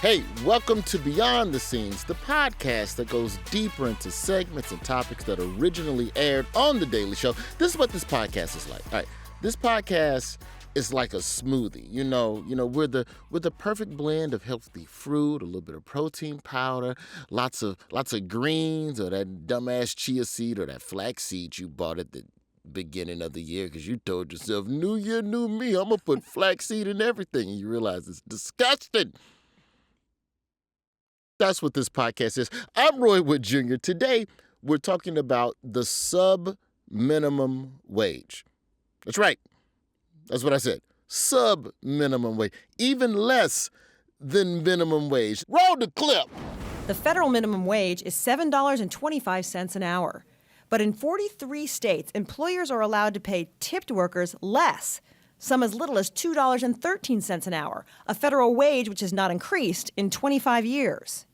Hey, welcome to Beyond the Scenes, the podcast that goes deeper into segments and topics that originally aired on The Daily Show. This is what this podcast is like. All right, this podcast is like a smoothie. You know, we're the perfect blend of healthy fruit, a little bit of protein powder, lots of greens, or that dumbass chia seed or that flax seed you bought at the beginning of the year because you told yourself, new year, new me, I'm going to put flax seed in everything. And you realize it's disgusting. That's what this podcast is. I'm Roy Wood Jr. Today, we're talking about the sub-minimum wage. That's right. That's what I said. Sub-minimum wage. Even less than minimum wage. Roll the clip. The federal minimum wage is $7.25 an hour. But in 43 states, employers are allowed to pay tipped workers less, some as little as $2.13 an hour, a federal wage which has not increased in 25 years.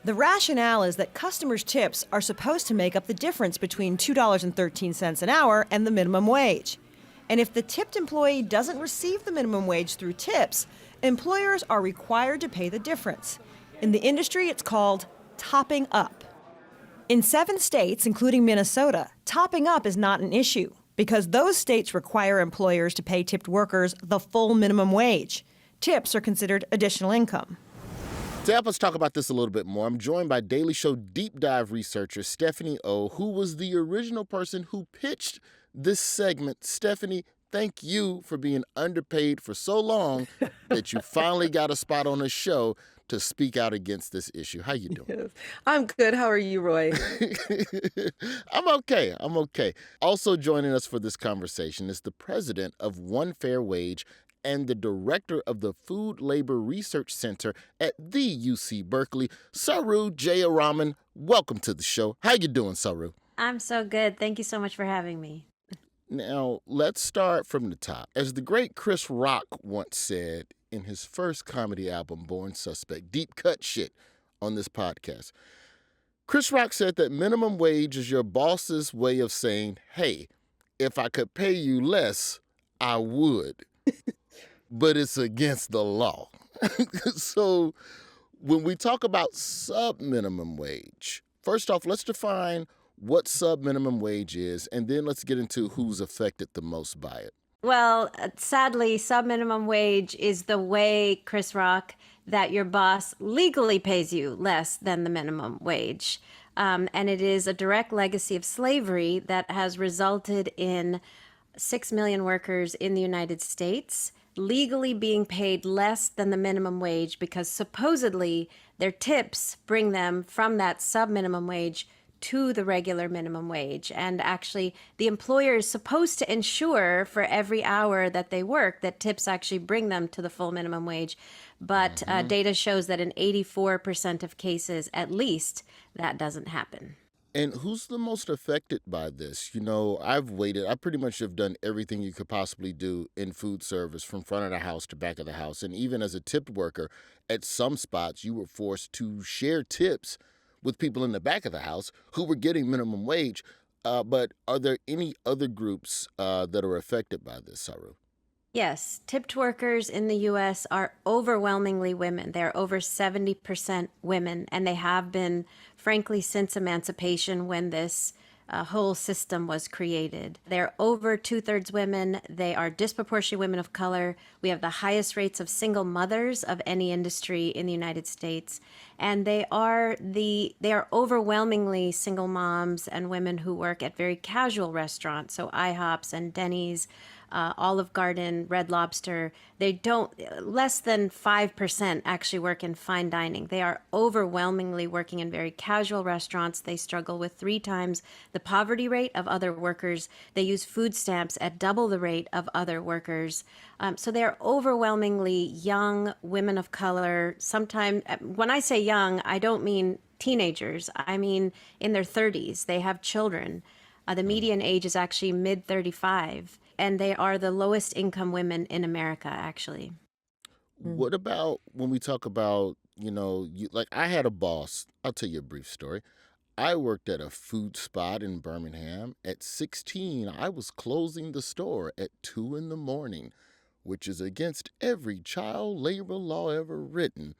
The rationale is that customers' tips are supposed to make up the difference between $2.13 an hour and the minimum wage. And if the tipped employee doesn't receive the minimum wage through tips, employers are required to pay the difference. In the industry, it's called topping up. In 7 states, including Minnesota, topping up is not an issue because those states require employers to pay tipped workers the full minimum wage. Tips are considered additional income. To help us talk about this a little bit more, I'm joined by Daily Show deep dive researcher Stephanie O, who was the original person who pitched this segment. Stephanie, thank you for being underpaid for so long that you finally got a spot on the show to speak out against this issue. How you doing? Yes. I'm good. How are you, Roy? I'm okay. Also joining us for this conversation is the president of One Fair Wage and the director of the Food Labor Research Center at the UC Berkeley, Saru Jayaraman. Welcome to the show. How you doing, Saru? I'm so good. Thank you so much for having me. Now, let's start from the top. As the great Chris Rock once said in his first comedy album, Born Suspect, deep cut shit on this podcast, Chris Rock said that minimum wage is your boss's way of saying, hey, if I could pay you less, I would. But it's against the law. So when we talk about sub-minimum wage, first off, let's define what sub-minimum wage is, and then let's get into who's affected the most by it. Well, sadly, sub-minimum wage is the way, Chris Rock, that your boss legally pays you less than the minimum wage. And it is a direct legacy of slavery that has resulted in 6 million workers in the United States legally being paid less than the minimum wage because supposedly their tips bring them from that sub-minimum wage to the regular minimum wage. And actually, the employer is supposed to ensure for every hour that they work that tips actually bring them to the full minimum wage. But data shows that in 84% of cases, at least, that doesn't happen. And who's the most affected by this? You know, I've waited. I pretty much have done everything you could possibly do in food service from front of the house to back of the house. And even as a tipped worker, at some spots, you were forced to share tips with people in the back of the house who were getting minimum wage. But are there any other groups that are affected by this, Saru? Yes, tipped workers in the U.S. are overwhelmingly women. They're over 70% women, and they have been, frankly, since emancipation when this whole system was created. They're over 2/3 women. They are disproportionately women of color. We have the highest rates of single mothers of any industry in the United States. And they are overwhelmingly single moms and women who work at very casual restaurants, so IHOPs and Denny's, Olive Garden, Red Lobster. Less than 5% actually work in fine dining. They are overwhelmingly working in very casual restaurants. They struggle with 3 times the poverty rate of other workers. They use food stamps at double the rate of other workers. So they are overwhelmingly young women of color. Sometimes, when I say young, I don't mean teenagers. I mean in their 30s. They have children. The median age is actually mid-35. And they are the lowest income women in America, actually. What about when we talk about, like I had a boss. I'll tell you a brief story. I worked at a food spot in Birmingham. At 16, I was closing the store at 2 in the morning, which is against every child labor law ever written.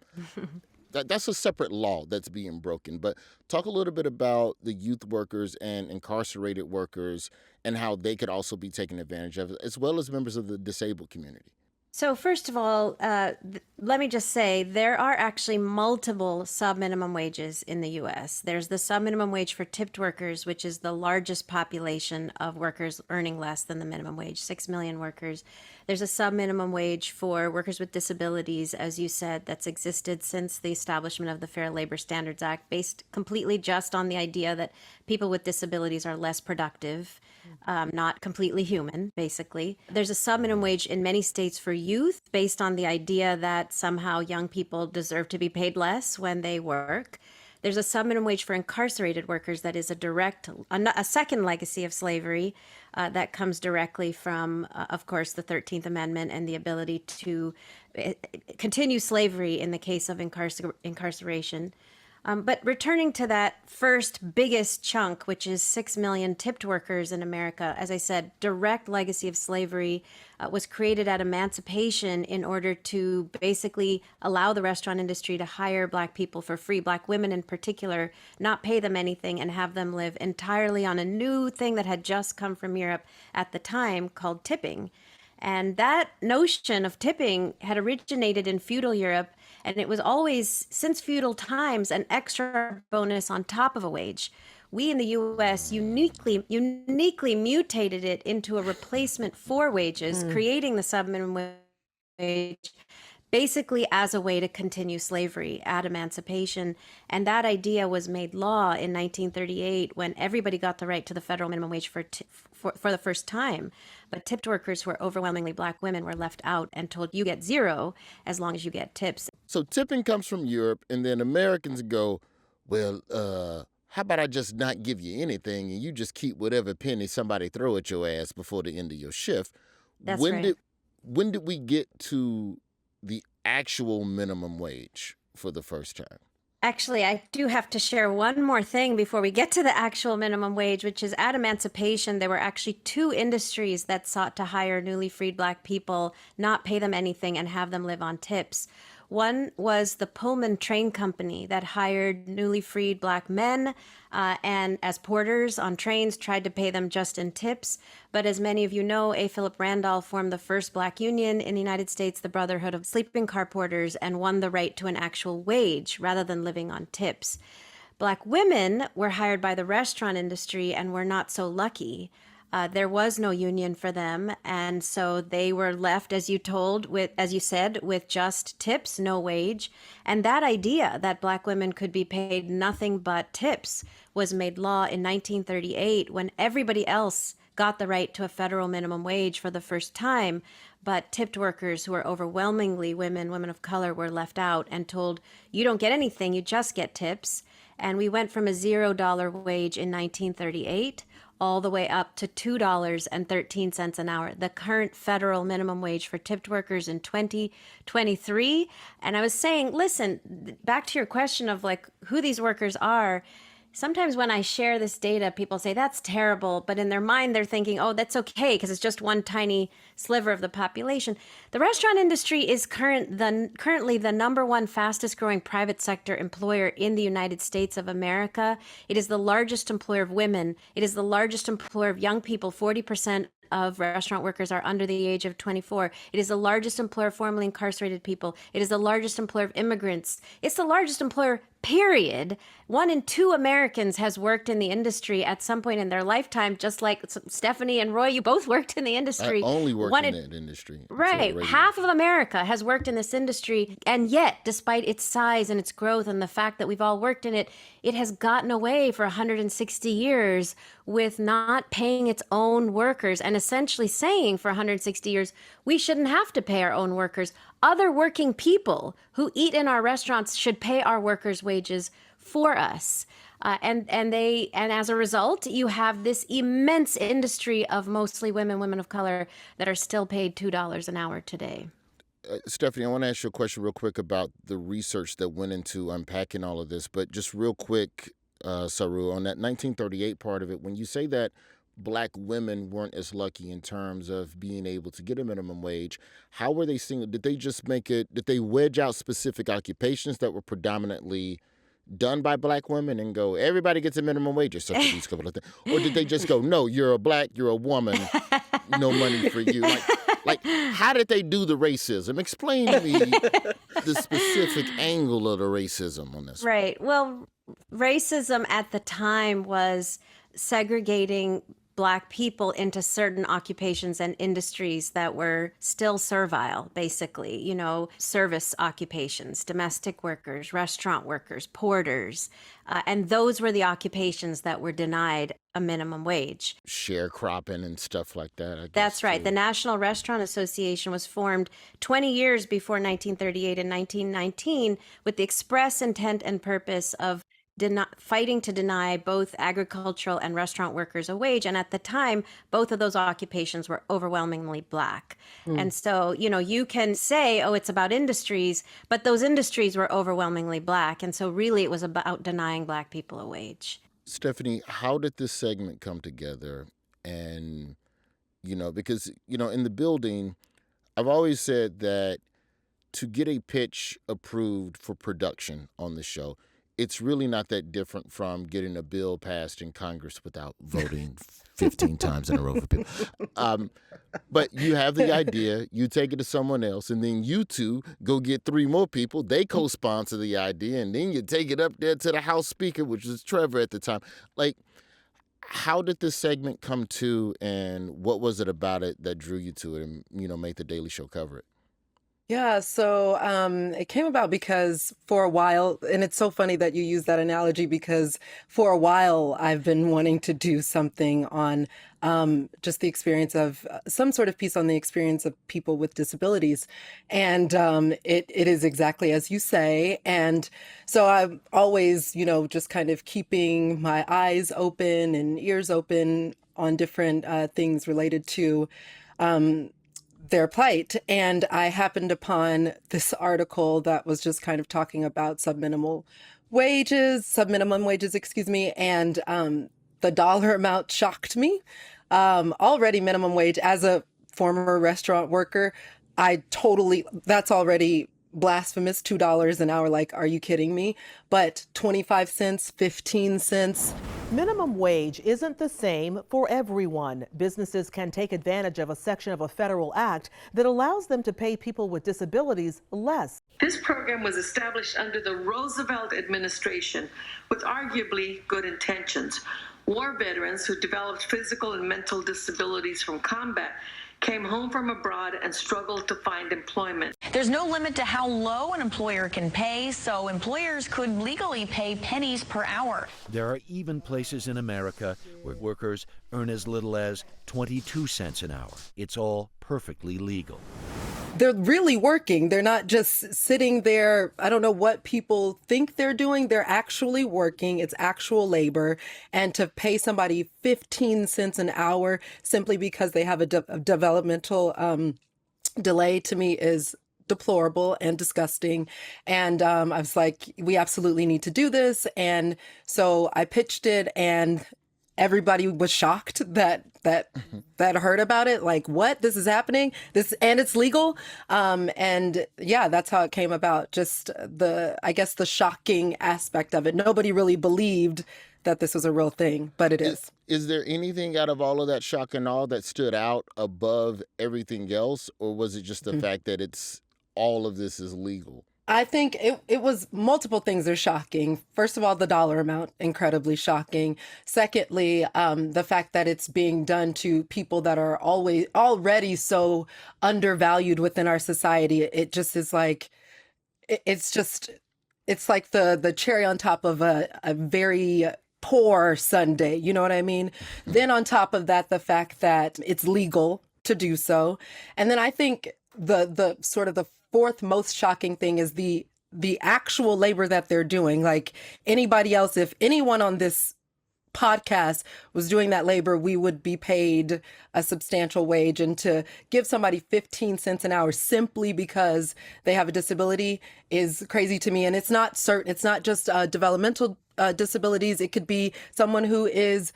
that's a separate law that's being broken. But talk a little bit about the youth workers and incarcerated workers and how they could also be taken advantage of, as well as members of the disabled community. So first of all, let me just say there are actually multiple subminimum wages in the U.S. There's the subminimum wage for tipped workers, which is the largest population of workers earning less than the minimum wage, 6 million workers. There's a subminimum wage for workers with disabilities, as you said, that's existed since the establishment of the Fair Labor Standards Act, based completely just on the idea that people with disabilities are less productive, not completely human, basically. There's a subminimum wage in many states for youth, based on the idea that somehow young people deserve to be paid less when they work. There's a subminimum wage for incarcerated workers that is a second legacy of slavery that comes directly from, of course, the 13th Amendment and the ability to continue slavery in the case of incarceration. But returning to that first biggest chunk, which is 6 million tipped workers in America, as I said, direct legacy of slavery was created at emancipation in order to basically allow the restaurant industry to hire Black people for free, Black women in particular, not pay them anything and have them live entirely on a new thing that had just come from Europe at the time called tipping. And that notion of tipping had originated in feudal Europe, and it was always, since feudal times, an extra bonus on top of a wage. We in the U.S. uniquely mutated it into a replacement for wages, creating the subminimum wage, basically as a way to continue slavery at emancipation. And that idea was made law in 1938 when everybody got the right to the federal minimum wage for the first time. But tipped workers, who are overwhelmingly Black women, were left out and told you get zero as long as you get tips. So tipping comes from Europe, and then Americans go, well, how about I just not give you anything and you just keep whatever penny somebody throw at your ass before the end of your shift? That's right. When did we get to the actual minimum wage for the first time? Actually, I do have to share one more thing before we get to the actual minimum wage, which is at emancipation, there were actually two industries that sought to hire newly freed Black people, not pay them anything, and have them live on tips. One was the Pullman Train Company that hired newly freed Black men and as porters on trains, tried to pay them just in tips. But as many of you know, A. Philip Randolph formed the first Black union in the United States, the Brotherhood of Sleeping Car Porters, and won the right to an actual wage rather than living on tips. Black women were hired by the restaurant industry and were not so lucky. There was no union for them, and so they were left, as you said, with just tips, no wage. And that idea that Black women could be paid nothing but tips was made law in 1938 when everybody else got the right to a federal minimum wage for the first time. But tipped workers, who are overwhelmingly women of color, were left out and told, you don't get anything, you just get tips. And we went from a $0 wage in 1938 all the way up to $2.13 an hour, the current federal minimum wage for tipped workers in 2023. And I was saying, listen, back to your question of like who these workers are. Sometimes when I share this data, people say that's terrible, but in their mind, they're thinking, oh, that's okay, because it's just one tiny sliver of the population. The restaurant industry is currently the number one fastest growing private sector employer in the United States of America. It is the largest employer of women. It is the largest employer of young people. 40% of restaurant workers are under the age of 24. It is the largest employer of formerly incarcerated people. It is the largest employer of immigrants. It's the largest employer, period. 1 in 2 Americans has worked in the industry at some point in their lifetime, just like Stephanie and Roy, you both worked in the industry. I only worked in that industry. Right. Half of America has worked in this industry. And yet, despite its size and its growth and the fact that we've all worked in it, it has gotten away for 160 years with not paying its own workers and essentially saying for 160 years, we shouldn't have to pay our own workers. Other working people who eat in our restaurants should pay our workers' wages for us. And as a result, you have this immense industry of mostly women of color that are still paid $2 an hour today. Stephanie, I want to ask you a question real quick about the research that went into unpacking all of this. But just real quick, Saru, on that 1938 part of it, when you say that Black women weren't as lucky in terms of being able to get a minimum wage. How were they seeing it? Did they just did they wedge out specific occupations that were predominantly done by Black women and go, everybody gets a minimum wage except for these couple of things? Or did they just go, no, you're a Black, you're a woman, no money for you? Like, how did they do the racism? Explain to me the specific angle of the racism on this. Right. Well, racism at the time was segregating Black people into certain occupations and industries that were still servile, basically, service occupations, domestic workers, restaurant workers, porters. And those were the occupations that were denied a minimum wage. Sharecropping and stuff like that, I guess. That's right. Too. The National Restaurant Association was formed 20 years before 1938 and 1919 with the express intent and purpose of fighting to deny both agricultural and restaurant workers a wage. And at the time, both of those occupations were overwhelmingly Black. And so, you can say, oh, it's about industries, but those industries were overwhelmingly Black. And so really it was about denying Black people a wage. Stephanie, how did this segment come together? And, because, in the building, I've always said that to get a pitch approved for production on the show, it's really not that different from getting a bill passed in Congress without voting 15 times in a row for people. But you have the idea, you take it to someone else, and then you two go get 3 more people. They co-sponsor the idea, and then you take it up there to the House Speaker, which was Trevor at the time. Like, how did this segment come to, and what was it about it that drew you to it and, made the Daily Show cover it? Yeah, so it came about because for a while, and it's so funny that you use that analogy because for a while I've been wanting to do something on just the experience of some sort of piece on the experience of people with disabilities. And it is exactly as you say. And so I'm always, just kind of keeping my eyes open and ears open on different things related to their plight. And I happened upon this article that was just kind of talking about subminimum wages, and the dollar amount shocked me. Already minimum wage as a former restaurant worker, that's already blasphemous, $2 an hour. Like, are you kidding me? But 25 cents, 15 cents. Minimum wage isn't the same for everyone. Businesses can take advantage of a section of a federal act that allows them to pay people with disabilities less. This program was established under the Roosevelt administration with arguably good intentions. War veterans who developed physical and mental disabilities from combat came home from abroad and struggled to find employment. There's no limit to how low an employer can pay, so employers could legally pay pennies per hour. There are even places in America where workers earn as little as 22 cents an hour. It's all perfectly legal. They're really working. They're not just sitting there. I don't know what people think they're doing. They're actually working. It's actual labor. And to pay somebody 15 cents an hour simply because they have a developmental delay, to me, is deplorable and disgusting. And I was like, we absolutely need to do this. And so I pitched it, and everybody was shocked that heard about it. Like, what? This is happening? And it's legal. And yeah, that's how it came about. Just the shocking aspect of it. Nobody really believed that this was a real thing, but it is. Is there anything out of all of that shock and awe that stood out above everything else? Or was it just the fact that all of this is legal? I think it was multiple things are shocking. First of all, the dollar amount, incredibly shocking. Secondly, the fact that it's being done to people that are already so undervalued within our society. It just is like, it's like the cherry on top of a very poor sundae. You know what I mean? Then on top of that, the fact that it's legal to do so. And then I think the sort of the fourth most shocking thing is the actual labor that they're doing. Like anybody else, if anyone on this podcast was doing that labor, we would be paid a substantial wage. And to give somebody 15 cents an hour simply because they have a disability is crazy to me. And it's not just developmental disabilities. It could be someone who is,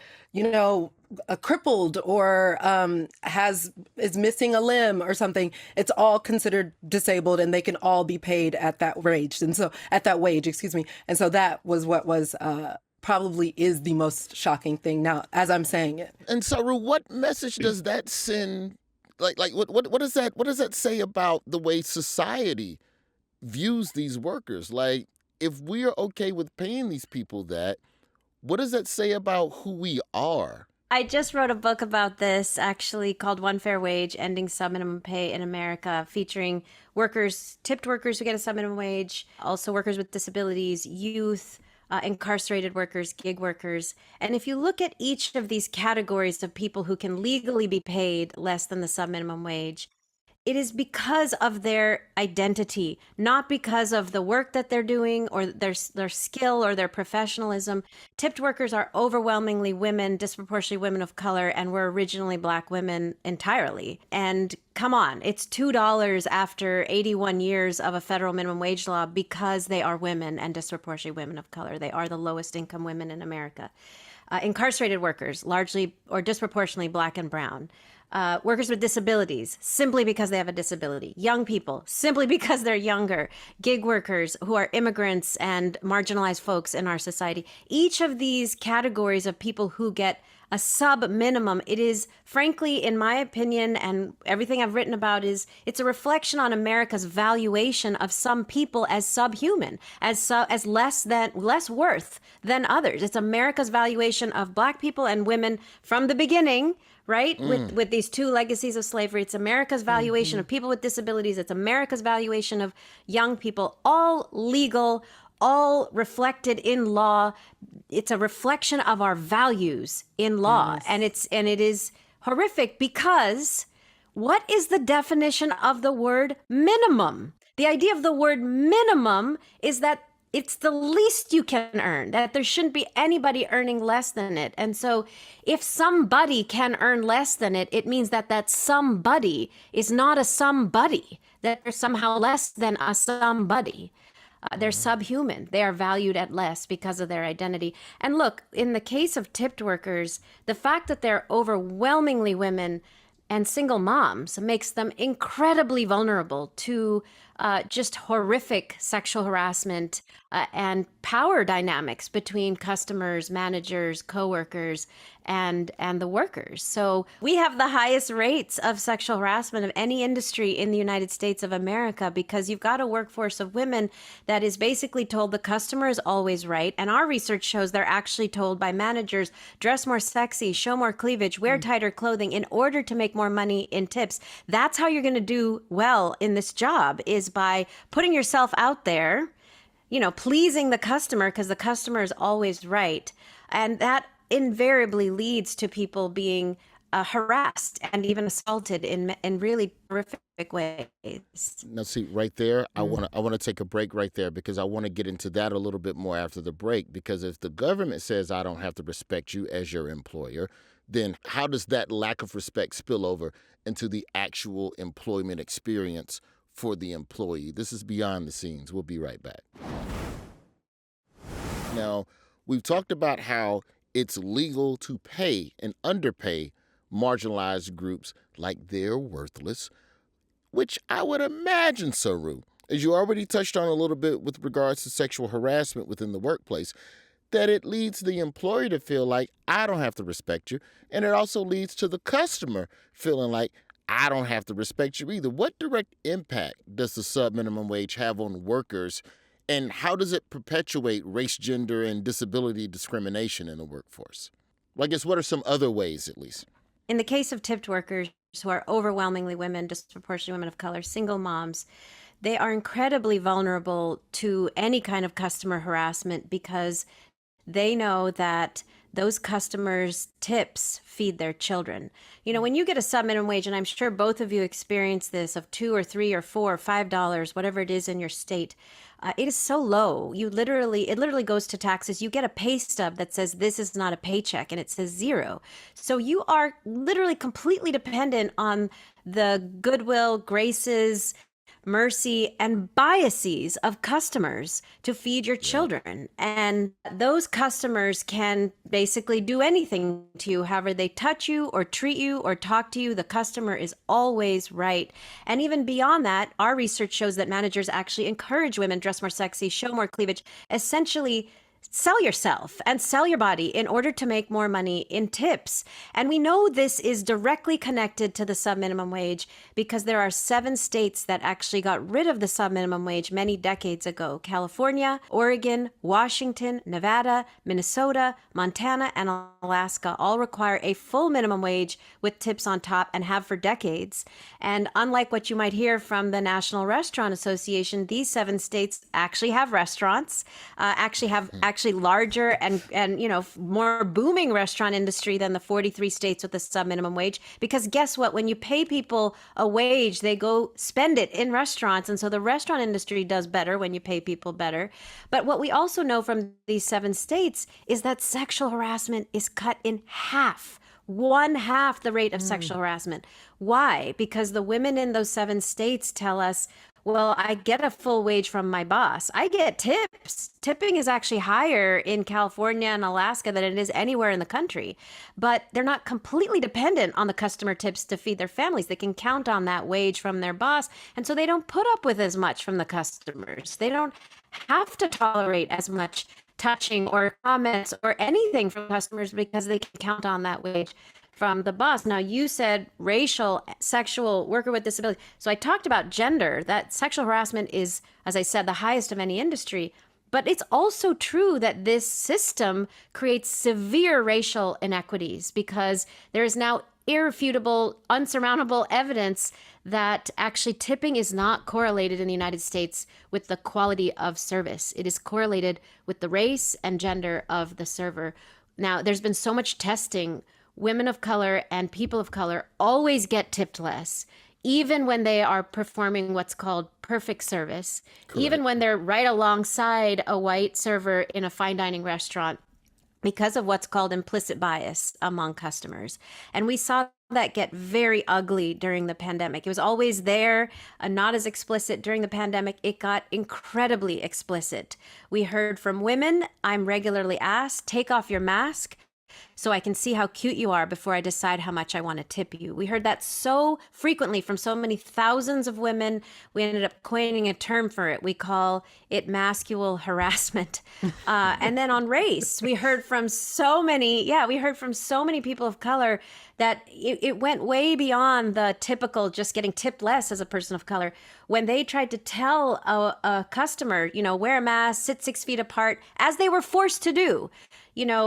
crippled or is missing a limb or something, it's all considered disabled, and they can all be paid at that wage. And so excuse me. And so that was what was probably is the most shocking thing now as I'm saying it. And Saru, what message does that send? Like what does that say about the way society views these workers? Like, if we are okay with paying these people that, what does that say about who we are? I just wrote a book about this, actually, called One Fair Wage, Ending Subminimum Pay in America, featuring workers, tipped workers who get a subminimum wage, also workers with disabilities, youth, incarcerated workers, gig workers. And if you look at each of these categories of people who can legally be paid less than the subminimum wage, it is because of their identity, not because of the work that they're doing or their skill or their professionalism. Tipped workers are overwhelmingly women, disproportionately women of color, and were originally Black women entirely. And come on, it's $2 after 81 years of a federal minimum wage law because they are women and disproportionately women of color. They are the lowest income women in America. Incarcerated workers, largely or disproportionately Black and brown. Workers with disabilities, simply because they have a disability. Young people, simply because they're younger. Gig workers who are immigrants and marginalized folks in our society. Each of these categories of people who get a sub minimum, it is, frankly, in my opinion, and everything I've written about, is it's a reflection on America's valuation of some people as subhuman, as less worth than others. It's America's valuation of Black people and women from the beginning, right? With these two legacies of slavery. It's America's valuation of people with disabilities. It's America's valuation of young people, all legal, all reflected in law. It's a reflection of our values in law. Yes. And it is horrific because what is the definition of the word minimum? The idea of the word minimum is that it's the least you can earn, that there shouldn't be anybody earning less than it. And so if somebody can earn less than it, it means that that somebody is not a somebody, that they're somehow less than a somebody. They're subhuman. They are valued at less because of their identity. And look, in the case of tipped workers, the fact that they're overwhelmingly women and single moms makes them incredibly vulnerable to just horrific sexual harassment and power dynamics between customers, managers, coworkers, and the workers. So we have the highest rates of sexual harassment of any industry in the United States of America because you've got a workforce of women that is basically told the customer is always right. And our research shows they're actually told by managers, dress more sexy, show more cleavage, wear tighter clothing in order to make more money in tips. That's how you're going to do well in this job, is by putting yourself out there, pleasing the customer because the customer is always right. And that invariably leads to people being harassed and even assaulted in really horrific ways. Now, see, right there, I want to take a break right there because I want to get into that a little bit more after the break. Because if the government says I don't have to respect you as your employer, then how does that lack of respect spill over into the actual employment experience for the employee? This is Beyond the Scenes. We'll be right back. Now, we've talked about how it's legal to pay and underpay marginalized groups like they're worthless, which I would imagine, Saru, as you already touched on a little bit with regards to sexual harassment within the workplace, that it leads the employer to feel like I don't have to respect you. And it also leads to the customer feeling like I don't have to respect you either. What direct impact does the subminimum wage have on workers, and how does it perpetuate race, gender, and disability discrimination in the workforce? Well, I guess what are some other ways, at least? In the case of tipped workers, who are overwhelmingly women, disproportionately women of color, single moms, they are incredibly vulnerable to any kind of customer harassment because they know that those customers' tips feed their children. When you get a sub-minimum wage, and I'm sure both of you experience this, of $2 or $3 or $4 or $5, whatever it is in your state, it is so low. It literally goes to taxes. You get a pay stub that says this is not a paycheck, and it says zero. So you are literally completely dependent on the goodwill, graces, mercy, and biases of customers to feed your children. And those customers can basically do anything to you, however they touch you or treat you or talk to you. The customer is always right. And even beyond that, our research shows that managers actually encourage women to dress more sexy, show more cleavage, essentially sell yourself and sell your body in order to make more money in tips. And we know this is directly connected to the subminimum wage because there are 7 states that actually got rid of the subminimum wage many decades ago: California, Oregon, Washington, Nevada, Minnesota, Montana, and Alaska all require a full minimum wage with tips on top and have for decades. And unlike what you might hear from the National Restaurant Association, these 7 states actually have restaurants, actually larger and more booming restaurant industry than the 43 states with the subminimum wage. Because guess what? When you pay people a wage, they go spend it in restaurants. And so the restaurant industry does better when you pay people better. But what we also know from these 7 states is that sexual harassment is cut in half. 1/2 the rate of sexual harassment. Why? Because the women in those 7 states tell us, well, I get a full wage from my boss. I get tips. Tipping is actually higher in California and Alaska than it is anywhere in the country. But they're not completely dependent on the customer tips to feed their families. They can count on that wage from their boss. And so they don't put up with as much from the customers. They don't have to tolerate as much touching or comments or anything from customers because they can count on that wage from the boss. Now, you said racial, sexual, worker with disability. So I talked about gender, that sexual harassment is, as I said, the highest of any industry. But it's also true that this system creates severe racial inequities because there is now irrefutable, unsurmountable evidence that actually tipping is not correlated in the United States with the quality of service. It is correlated with the race and gender of the server. Now, there's been so much testing. Women of color and people of color always get tipped less, even when they are performing what's called perfect service, even when they're right alongside a white server in a fine dining restaurant, because of what's called implicit bias among customers. And we saw that get very ugly during the pandemic. It was always there, not as explicit. During the pandemic, it got incredibly explicit. We heard from women, I'm regularly asked, take off your mask so I can see how cute you are before I decide how much I want to tip you. We heard that so frequently from so many thousands of women. We ended up coining a term for it. We call it masculine harassment. And then on race, we heard from so many people of color that it went way beyond the typical just getting tipped less as a person of color. When they tried to tell a customer, wear a mask, sit 6 feet apart, as they were forced to do,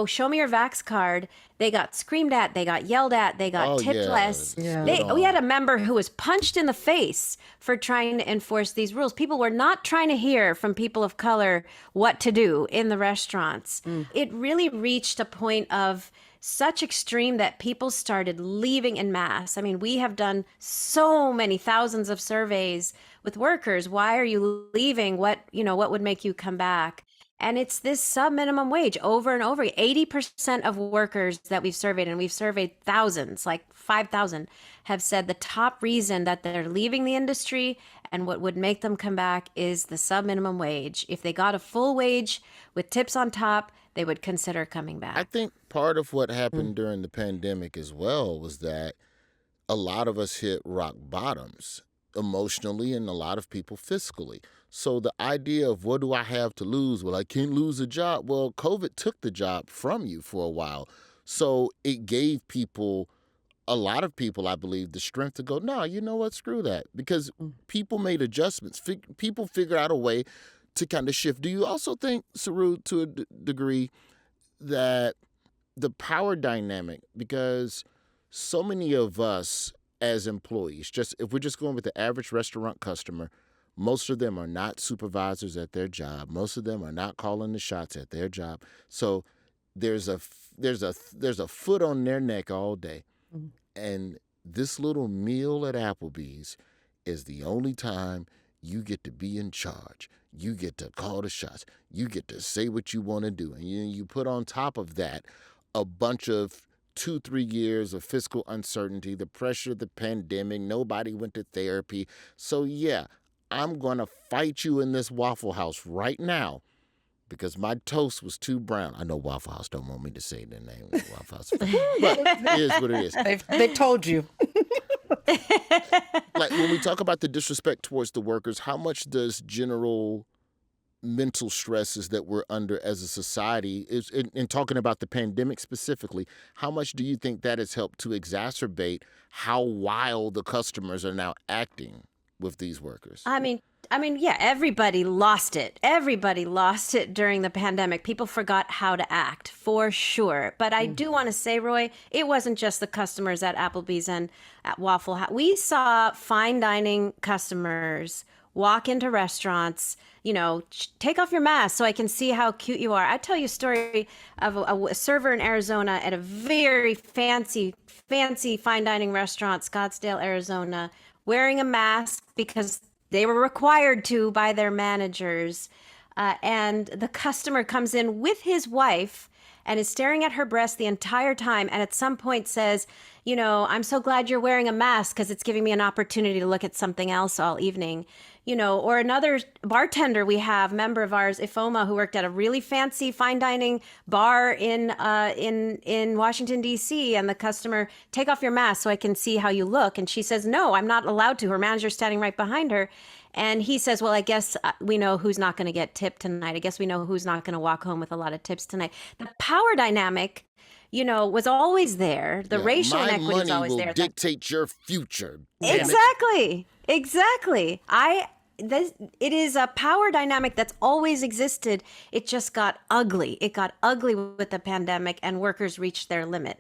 show me your Vax card. They got screamed at, they got yelled at, they got tipped less. Yeah. We had a member who was punched in the face for trying to enforce these rules. People were not trying to hear from people of color what to do in the restaurants. It really reached a point of such extreme that people started leaving en masse. I mean, we have done so many thousands of surveys with workers. Why are you leaving? What would make you come back? And it's this sub-minimum wage over and over. 80% of workers that we've surveyed, and we've surveyed thousands, like 5,000, have said the top reason that they're leaving the industry and what would make them come back is the sub-minimum wage. If they got a full wage with tips on top, they would consider coming back. I think part of what happened during the pandemic as well was that a lot of us hit rock bottoms emotionally and a lot of people fiscally. So the idea of what do I have to lose? Well, I can't lose a job. Well, COVID took the job from you for a while. So it gave a lot of people, I believe, the strength to go, no, you know what, screw that. Because people made adjustments. People figured out a way to kind of shift. Do you also think, Saru, to a degree, that the power dynamic, because so many of us as employees, if we're just going with the average restaurant customer, most of them are not supervisors at their job. Most of them are not calling the shots at their job. So there's a foot on their neck all day. And this little meal at Applebees is the only time you get to be in charge. You get to call the shots. You get to say what you want to do. And you put on top of that a bunch of 2-3 years of fiscal uncertainty, the pressure of the pandemic, nobody went to therapy. So yeah, I'm going to fight you in this Waffle House right now because my toast was too brown. I know Waffle House don't want me to say the name of the Waffle House, but it is what it is. They told you. Like when we talk about the disrespect towards the workers, how much does general mental stresses that we're under as a society, is in talking about the pandemic specifically, how much do you think that has helped to exacerbate how wild the customers are now acting with these workers? I mean, yeah, everybody lost it. Everybody lost it during the pandemic. People forgot how to act, for sure. But I do want to say, Roy, it wasn't just the customers at Applebee's and at Waffle House. We saw fine dining customers walk into restaurants, take off your mask so I can see how cute you are. I tell you a story of a server in Arizona at a very fancy fine dining restaurant, Scottsdale, Arizona, wearing a mask because they were required to by their managers. And the customer comes in with his wife and is staring at her breast the entire time. And at some point says, I'm so glad you're wearing a mask because it's giving me an opportunity to look at something else all evening. Or another bartender we have, member of ours, Ifoma, who worked at a really fancy fine dining bar in Washington, D.C. And the customer, take off your mask so I can see how you look. And she says, no, I'm not allowed to. Her manager's standing right behind her. And he says, well, I guess we know who's not going to get tipped tonight. I guess we know who's not going to walk home with a lot of tips tonight. The power dynamic, was always there. The racial inequity was always there. My money will dictate your future. Exactly. It is a power dynamic that's always existed. It just got ugly. It got ugly with the pandemic and workers reached their limit.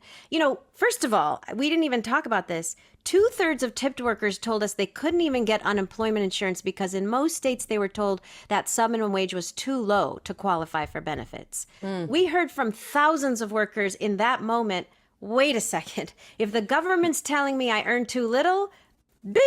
First of all, we didn't even talk about this. 2/3 of tipped workers told us they couldn't even get unemployment insurance because in most states they were told that subminimum wage was too low to qualify for benefits. We heard from thousands of workers in that moment, wait a second, if the government's telling me I earn too little, bing,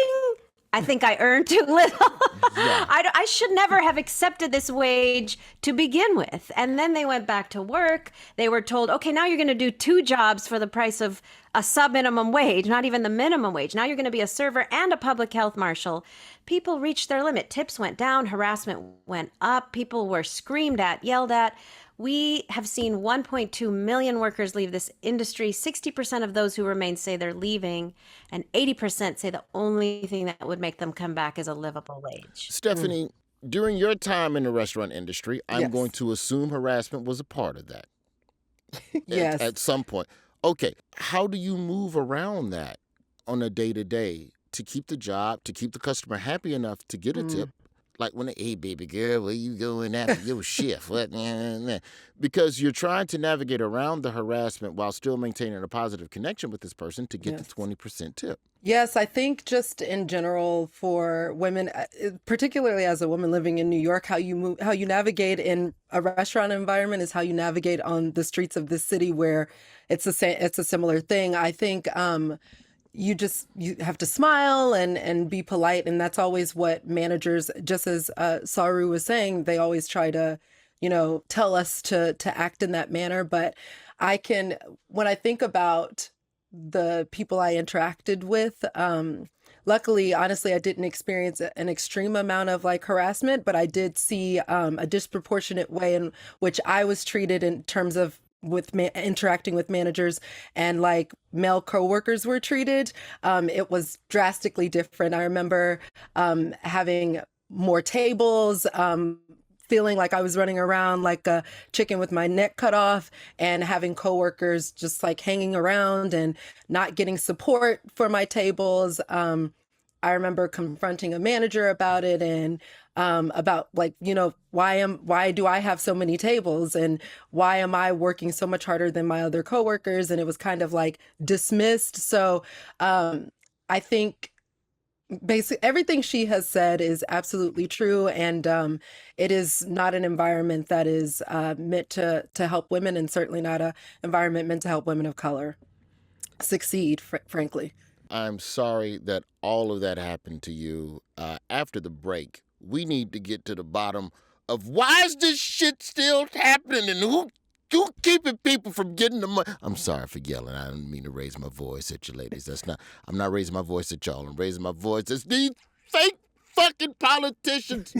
I think I earned too little. Yeah. I should never have accepted this wage to begin with. And then they went back to work. They were told, okay, now you're going to do 2 jobs for the price of a subminimum wage, not even the minimum wage. Now you're going to be a server and a public health marshal. People reached their limit. Tips went down. Harassment went up. People were screamed at, yelled at. We have seen 1.2 million workers leave this industry. 60% of those who remain say they're leaving, and 80% say the only thing that would make them come back is a livable wage. Stephanie, during your time in the restaurant industry, I'm going to assume harassment was a part of that. Yes. At some point. Okay, how do you move around that on a day-to-day to keep the job, to keep the customer happy enough to get a tip? Like when hey, baby girl, where you going after your shift? What? Because you're trying to navigate around the harassment while still maintaining a positive connection with this person to get the 20% tip. Yes, I think just in general for women, particularly as a woman living in New York, how you navigate in a restaurant environment is how you navigate on the streets of this city where it's a similar thing. I think you have to smile and be polite. And that's always what managers, just as Saru was saying, they always try to, tell us to act in that manner. But when I think about the people I interacted with, luckily, honestly, I didn't experience an extreme amount of harassment, but I did see a disproportionate way in which I was treated in terms of interacting with managers and male coworkers were treated. It was drastically different. I remember having more tables, feeling like I was running around like a chicken with my neck cut off, and having coworkers just hanging around and not getting support for my tables. I remember confronting a manager about it and about why do I have so many tables and why am I working so much harder than my other coworkers? And it was kind of dismissed. So I think basically everything she has said is absolutely true. And it is not an environment that is meant to help women, and certainly not an environment meant to help women of color succeed, frankly. I'm sorry that all of that happened to you. After the break, we need to get to the bottom of why is this shit still happening and who keeping people from getting the money. I'm sorry for yelling. I don't mean to raise my voice at you ladies. I'm not raising my voice at y'all. I'm raising my voice at these fake fucking politicians.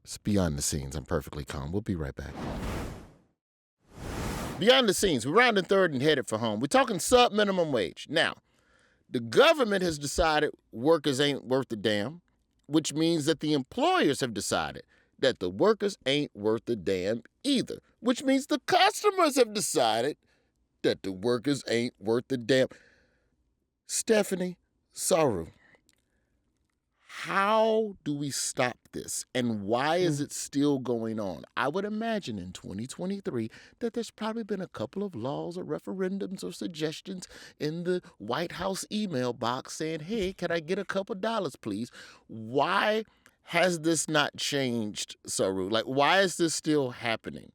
It's Beyond the Scenes. I'm perfectly calm. We'll be right back. Beyond the Scenes. We're rounding third and headed for home. We're talking sub-minimum wage. Now, the government has decided workers ain't worth a damn, which means that the employers have decided that the workers ain't worth a damn either, which means the customers have decided that the workers ain't worth a damn. Stephanie, Saru, how do we stop this, and why is it still going on? I would imagine in 2023 that there's probably been a couple of laws or referendums or suggestions in the White House email box saying, hey, can I get a couple dollars, please? Why has this not changed, Saru? Like, why is this still happening?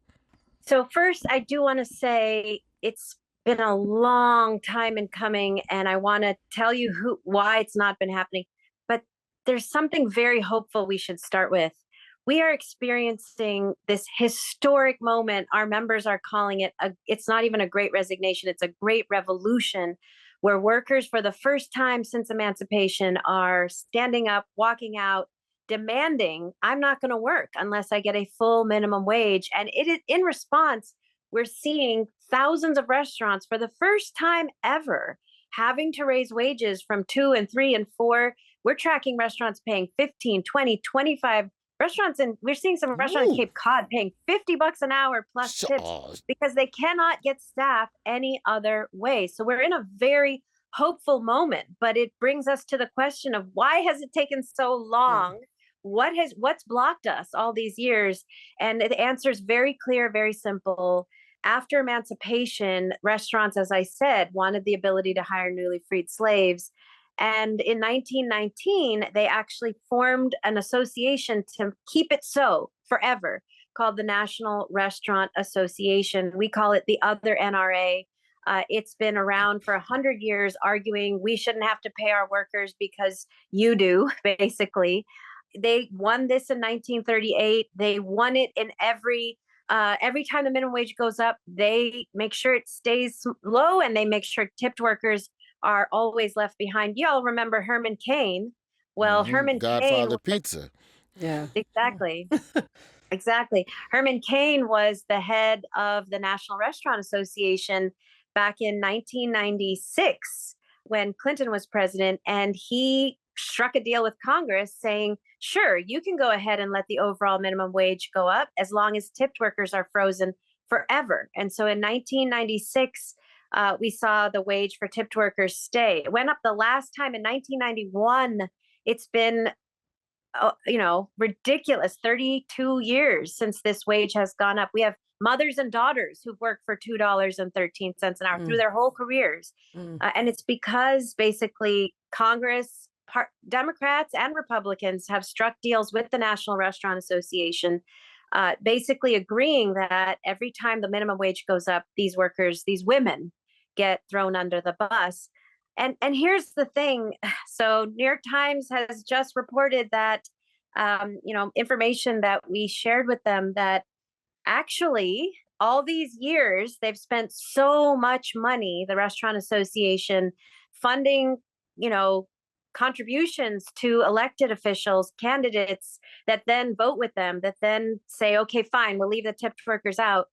So first, I do want to say it's been a long time in coming, and I want to tell you why it's not been happening. But there's something very hopeful we should start with. We are experiencing this historic moment. Our members are calling it, it's not even a great resignation, it's a great revolution, where workers for the first time since emancipation are standing up, walking out, demanding, I'm not going to work unless I get a full minimum wage. And it is in response, we're seeing thousands of restaurants for the first time ever having to raise wages from 2 and 3 and 4. We're tracking restaurants paying 15, 20, 25 restaurants. And we're seeing some restaurants in Cape Cod paying $50 an hour plus tips because they cannot get staff any other way. So we're in a very hopeful moment, but it brings us to the question of why has it taken so long? What's blocked us all these years? And the answer is very clear, very simple. After emancipation, restaurants, as I said, wanted the ability to hire newly freed slaves. And in 1919, they actually formed an association to keep it so forever, called the National Restaurant Association. We call it the other NRA. It's been around for 100 years, arguing we shouldn't have to pay our workers because you do, basically. They won this in 1938. They won it in every time the minimum wage goes up, they make sure it stays low, and they make sure tipped workers are always left behind. You all remember Herman Cain. Well, Herman Godfather Cain, Pizza. Yeah. Exactly. Exactly. Herman Cain was the head of the National Restaurant Association back in 1996 when Clinton was president, and he struck a deal with Congress saying, sure, you can go ahead and let the overall minimum wage go up as long as tipped workers are frozen forever. And so in 1996, we saw the wage for tipped workers stay. It went up the last time in 1991. It's been ridiculous 32 years since this wage has gone up. We have mothers and daughters who've worked for $2.13 an hour through their whole careers. And it's because basically Congress, Democrats and Republicans have struck deals with the National Restaurant Association, basically agreeing that every time the minimum wage goes up, these workers, these women, get thrown under the bus. And here's the thing. So New York Times has just reported that, information that we shared with them, that actually all these years they've spent so much money, the Restaurant Association, funding, contributions to elected officials, candidates that then vote with them, that then say, okay, fine, we'll leave the tipped workers out.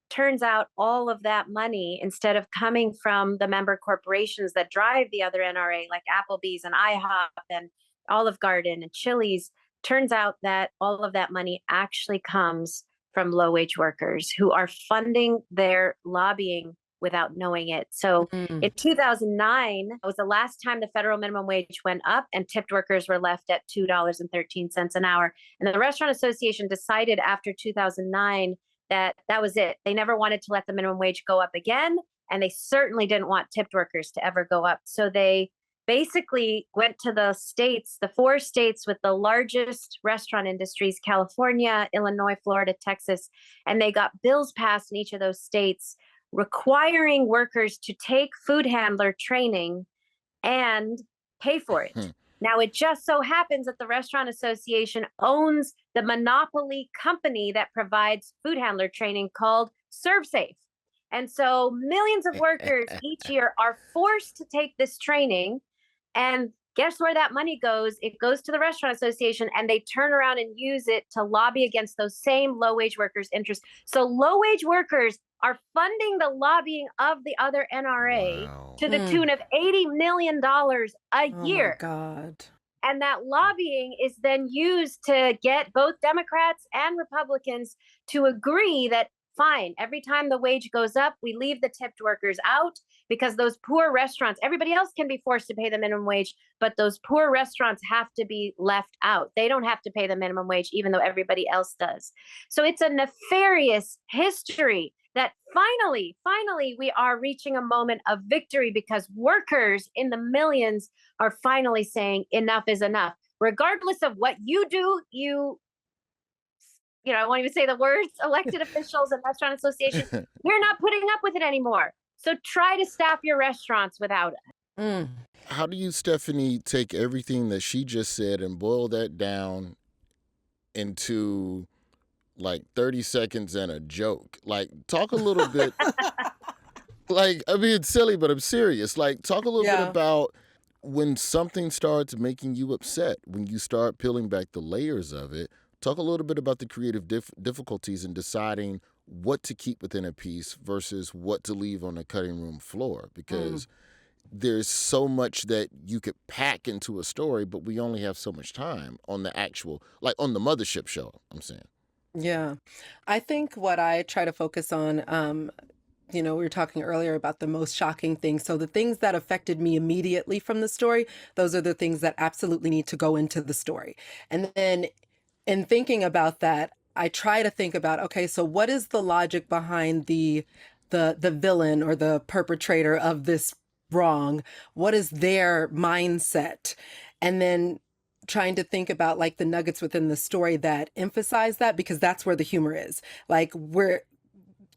Turns out all of that money, instead of coming from the member corporations that drive the other NRA, like Applebees and IHOP and Olive Garden and Chili's, turns out that all of that money actually comes from low-wage workers who are funding their lobbying without knowing it. So in 2009, it was the last time the federal minimum wage went up, and tipped workers were left at $2.13 an hour. And the Restaurant Association decided after 2009 that was it. They never wanted to let the minimum wage go up again, and they certainly didn't want tipped workers to ever go up. So they basically went to the states, the 4 states with the largest restaurant industries, California, Illinois, Florida, Texas, and they got bills passed in each of those states requiring workers to take food handler training and pay for it. Now, it just so happens that the Restaurant Association owns the monopoly company that provides food handler training called ServeSafe. And so millions of workers each year are forced to take this training, and Guess where that money goes? It goes to the Restaurant Association, and they turn around and use it to lobby against those same low-wage workers' interests. So low-wage workers are funding the lobbying of the other NRA Wow. to the tune of $80 million a year. Oh my God. And that lobbying is then used to get both Democrats and Republicans to agree that, fine, every time the wage goes up, we leave the tipped workers out, because those poor restaurants, everybody else can be forced to pay the minimum wage, but those poor restaurants have to be left out. They don't have to pay the minimum wage, even though everybody else does. So it's a nefarious history that finally, we are reaching a moment of victory, because workers in the millions are finally saying enough is enough. Regardless of what you do, I won't even say the words, elected officials and restaurant associations, we're not putting up with it anymore. So try to staff your restaurants without it. How do you, Stephanie, take everything that she just said and boil that down into like 30 seconds and a joke? Like, talk a little bit. Like, I mean, it's silly, but I'm serious. Like, talk a little bit about when something starts making you upset, when you start peeling back the layers of it. Talk a little bit about the creative difficulties in deciding what to keep within a piece versus what to leave on the cutting room floor, because there's so much that you could pack into a story, but we only have so much time on the actual, like on the mothership show, I'm saying. Yeah. I think what I try to focus on, we were talking earlier about the most shocking things. So the things that affected me immediately from the story, those are the things that absolutely need to go into the story. And then in thinking about that, I try to think about, okay, so what is the logic behind the villain or the perpetrator of this wrong? What is their mindset? And then trying to think about like the nuggets within the story that emphasize that, because that's where the humor is. Like, we're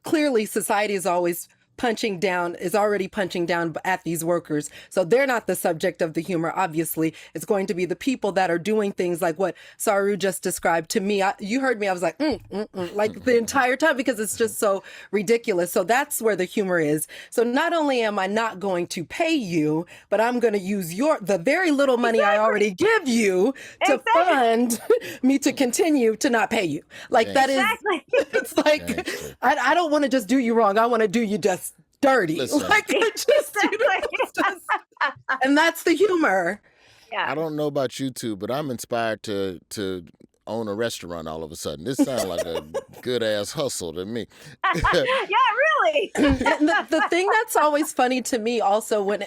clearly, society is already punching down at these workers. So they're not the subject of the humor. Obviously, it's going to be the people that are doing things like what Saru just described to me. You heard me. I was like, like the entire time, because it's just so ridiculous. So that's where the humor is. So not only am I not going to pay you, but I'm going to use the very little money I already give you to fund me to continue to not pay you. Like, that is, it's like, I don't want to just do you wrong. I want to do you just dirty. Like, and that's the humor. Yeah. I don't know about you two, but I'm inspired to own a restaurant all of a sudden. This sounds like a good ass hustle to me. Yeah, really. And the thing that's always funny to me also, when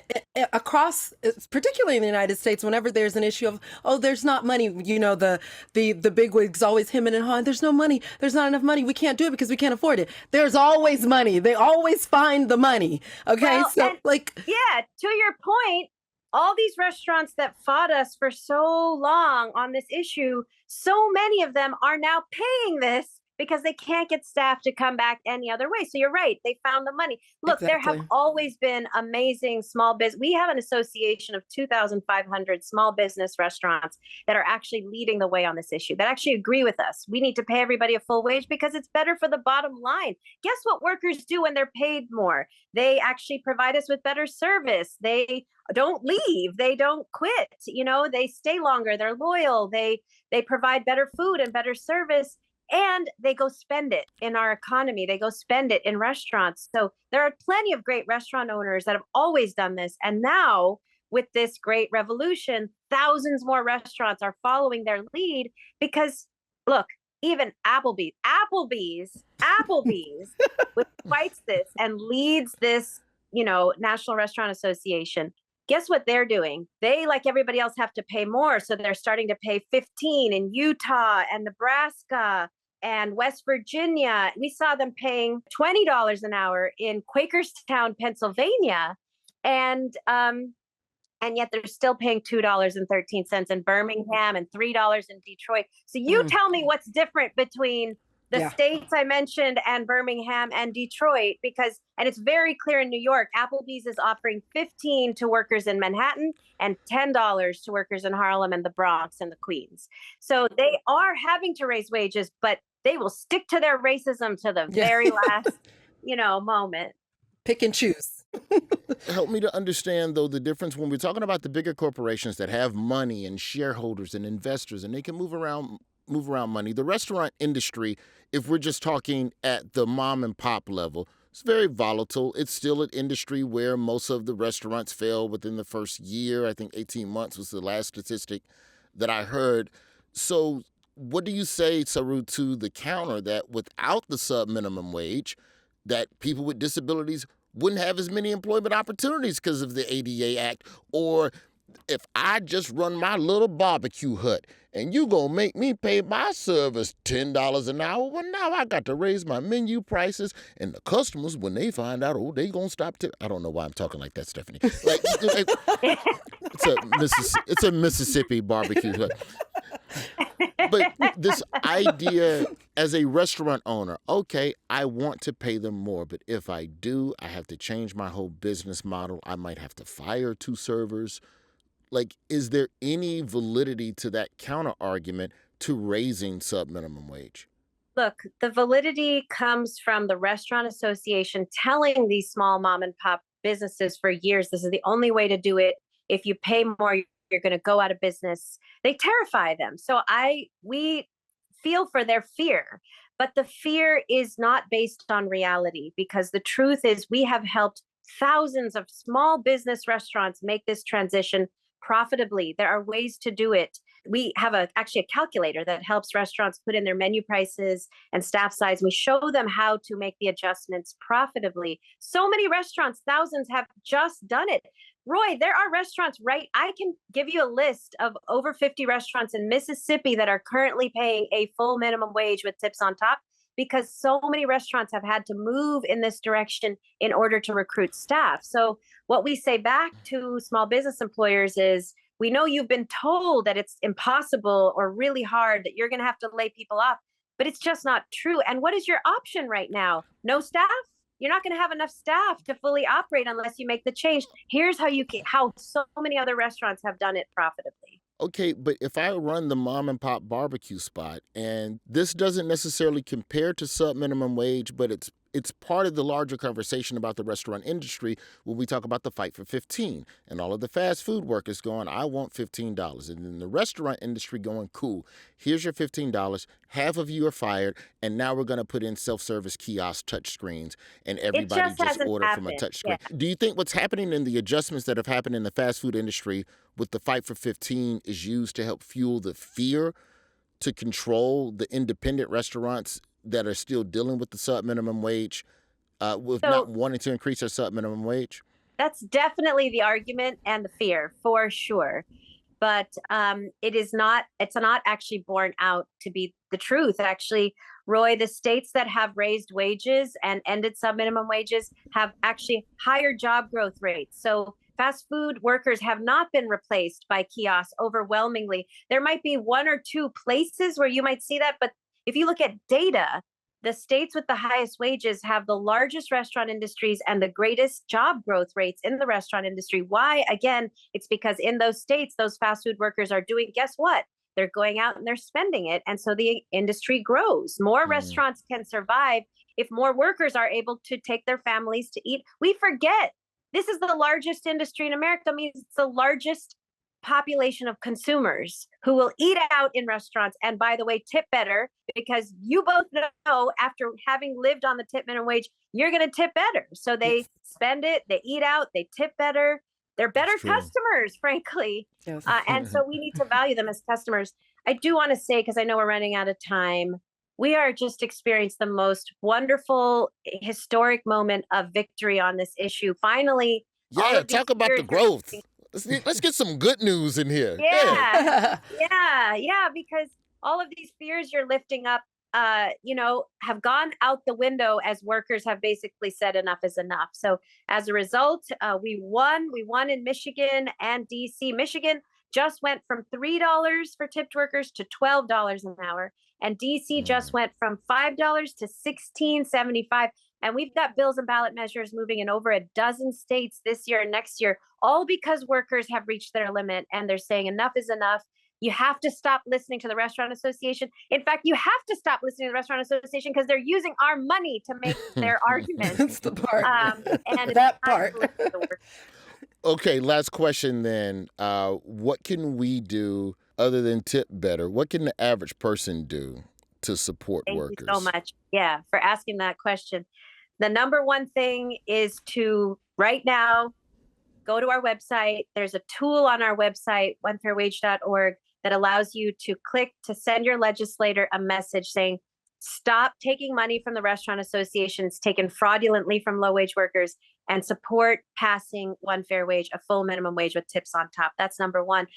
across, particularly in the United States, whenever there's an issue of, oh, there's not money, the bigwigs always hemming and hawing, there's no money, there's not enough money, we can't do it because we can't afford it. There's always money. They always find the money. Okay, to your point, all these restaurants that fought us for so long on this issue, so many of them are now paying this because they can't get staff to come back any other way. So you're right. They found the money. Look, There have always been amazing small business. We have an association of 2,500 small business restaurants that are actually leading the way on this issue, that actually agree with us. We need to pay everybody a full wage because it's better for the bottom line. Guess what workers do when they're paid more? They actually provide us with better service. They don't leave. They don't quit. They stay longer. They're loyal. They provide better food and better service. And they go spend it in our economy. They go spend it in restaurants. So there are plenty of great restaurant owners that have always done this. And now with this great revolution, thousands more restaurants are following their lead because, look, even Applebees, which fights this and leads this, National Restaurant Association. Guess what they're doing? They, like everybody else, have to pay more. So they're starting to pay $15 in Utah and Nebraska and West Virginia. We saw them paying $20 an hour in Quakerstown, Pennsylvania. And yet they're still paying $2.13 in Birmingham and $3 in Detroit. So you tell me what's different between the states I mentioned and Birmingham and Detroit, and it's very clear in New York, Applebees is offering $15 to workers in Manhattan and $10 to workers in Harlem and the Bronx and the Queens. So they are having to raise wages, but they will stick to their racism to the very last, moment. Pick and choose. Help me to understand, though, the difference when we're talking about the bigger corporations that have money and shareholders and investors, and they can move around money. The restaurant industry, if we're just talking at the mom and pop level, it's very volatile. It's still an industry where most of the restaurants fail within the first year. I think 18 months was the last statistic that I heard. So what do you say, Saru, to the counter that without the sub-minimum wage, that people with disabilities wouldn't have as many employment opportunities because of the ADA Act? Or if I just run my little barbecue hut and you gonna make me pay my servers $10 an hour, well, now I got to raise my menu prices, and the customers, when they find out, oh, they gonna stop I don't know why I'm talking like that, Stephanie. Like, it's a Mississippi barbecue hut. But this idea as a restaurant owner, okay, I want to pay them more, but if I do, I have to change my whole business model. I might have to fire 2 servers. Like, is there any validity to that counter argument to raising sub-minimum wage? Look, the validity comes from the Restaurant Association telling these small mom and pop businesses for years, this is the only way to do it. If you pay more, you're going to go out of business. They terrify them. So we feel for their fear, but the fear is not based on reality, because the truth is we have helped thousands of small business restaurants make this transition profitably. There are ways to do it. We have actually a calculator that helps restaurants put in their menu prices and staff size. We show them how to make the adjustments profitably. So many restaurants, thousands, have just done it. Roy, there are restaurants, right? I can give you a list of over 50 restaurants in Mississippi that are currently paying a full minimum wage with tips on top, because so many restaurants have had to move in this direction in order to recruit staff. So what we say back to small business employers is, we know you've been told that it's impossible or really hard, that you're going to have to lay people off, but it's just not true. And what is your option right now? No staff? You're not going to have enough staff to fully operate unless you make the change. Here's how so many other restaurants have done it profitably. Okay, but if I run the mom and pop barbecue spot, and this doesn't necessarily compare to sub-minimum wage, but it's part of the larger conversation about the restaurant industry when we talk about the fight for 15 and all of the fast food workers going, I want $15. And then the restaurant industry going, cool, here's your $15. Half of you are fired. And now we're going to put in self-service kiosk touch screens, and everybody just order from a touch screen. Yeah. Do you think what's happening in the adjustments that have happened in the fast food industry with the fight for 15 is used to help fuel the fear to control the independent restaurants that are still dealing with the sub-minimum wage, with not wanting to increase their sub-minimum wage? That's definitely the argument and the fear, for sure. But it's not actually borne out to be the truth. Actually, Roy, the states that have raised wages and ended sub-minimum wages have actually higher job growth rates. So fast food workers have not been replaced by kiosks overwhelmingly. There might be 1 or 2 places where you might see that, but if you look at data, the states with the highest wages have the largest restaurant industries and the greatest job growth rates in the restaurant industry. Why? Again, it's because in those states, those fast food workers are doing, guess what? They're going out and they're spending it. And so the industry grows. More restaurants can survive if more workers are able to take their families to eat. We forget this is the largest industry in America. That means it's the largest population of consumers who will eat out in restaurants, and by the way, tip better, because you both know after having lived on the tip minimum wage, you're going to tip better. So they spend it, they eat out, they tip better. They're better customers, frankly. Yes. And so we need to value them as customers. I do want to say, because I know we're running out of time, we are just experiencing the most wonderful, historic moment of victory on this issue. Finally, talk about the growth. Let's get some good news in here. Yeah, because all of these fears you're lifting up, have gone out the window as workers have basically said enough is enough. So as a result, we won. We won in Michigan and DC. Michigan just went from $3 for tipped workers to $12 an hour. And DC just went from $5 to $16.75. And we've got bills and ballot measures moving in over a dozen states this year and next year, all because workers have reached their limit and they're saying enough is enough. You have to stop listening to the Restaurant Association. In fact, you have to stop listening to the Restaurant Association because they're using our money to make their arguments. That's the part. And That it's time part. to listen to the workers. Okay, last question then. What can we do other than tip better? What can the average person do to support Thank workers? you so much. Yeah, for asking that question. The number one thing is to right now go to our website. There's a tool on our website, onefairwage.org, that allows you to click to send your legislator a message saying, stop taking money from the restaurant associations taken fraudulently from low-wage workers and support passing one fair wage, a full minimum wage with tips on top. That's number one.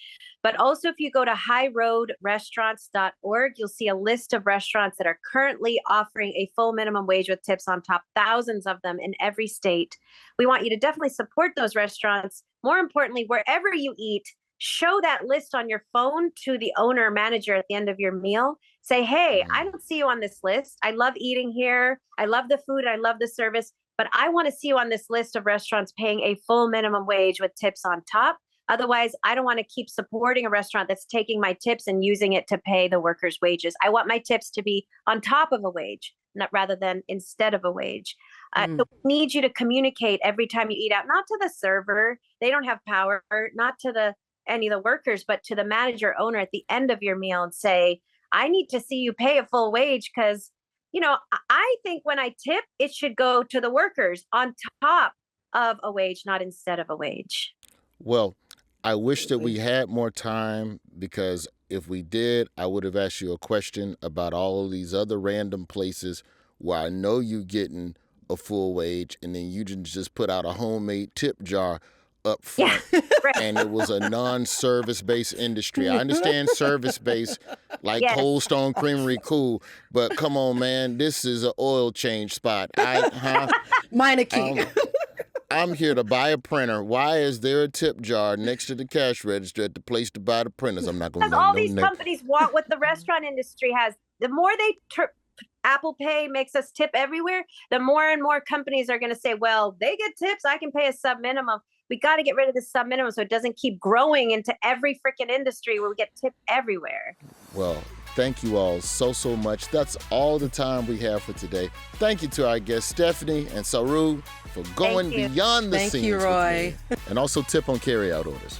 But also, if you go to highroadrestaurants.org, you'll see a list of restaurants that are currently offering a full minimum wage with tips on top, thousands of them in every state. We want you to definitely support those restaurants. More importantly, wherever you eat, show that list on your phone to the owner or manager at the end of your meal. Say, hey, I don't see you on this list. I love eating here. I love the food. I love the service. But I want to see you on this list of restaurants paying a full minimum wage with tips on top. Otherwise, I don't want to keep supporting a restaurant that's taking my tips and using it to pay the workers' wages. I want my tips to be on top of a wage, not rather than instead of a wage. So we need you to communicate every time you eat out, not to the server. They don't have power, not to any of the workers, but to the manager owner at the end of your meal and say, I need to see you pay a full wage because, you know, I think when I tip, it should go to the workers on top of a wage, not instead of a wage. Well, I wish that we had more time, because if we did, I would have asked you a question about all of these other random places where I know you're getting a full wage and then you just put out a homemade tip jar up front. And it was a non-service based industry. I understand service based, like Cold Stone Creamery, cool, but come on, man, this is an oil change spot. Meineke. I'm here to buy a printer. Why is there a tip jar next to the cash register at the place to buy the printers? I'm not going to Because all these companies want what the restaurant industry has. The more they Apple Pay makes us tip everywhere, the more and more companies are going to say, well, they get tips, I can pay a sub minimum. We got to get rid of the sub minimum so it doesn't keep growing into every freaking industry where we get tipped everywhere. Well, thank you all so much. That's all the time we have for today. Thank you to our guests, Stephanie and Saru, for going beyond the scenes. Thank you, Roy. And also tip on carry-out orders.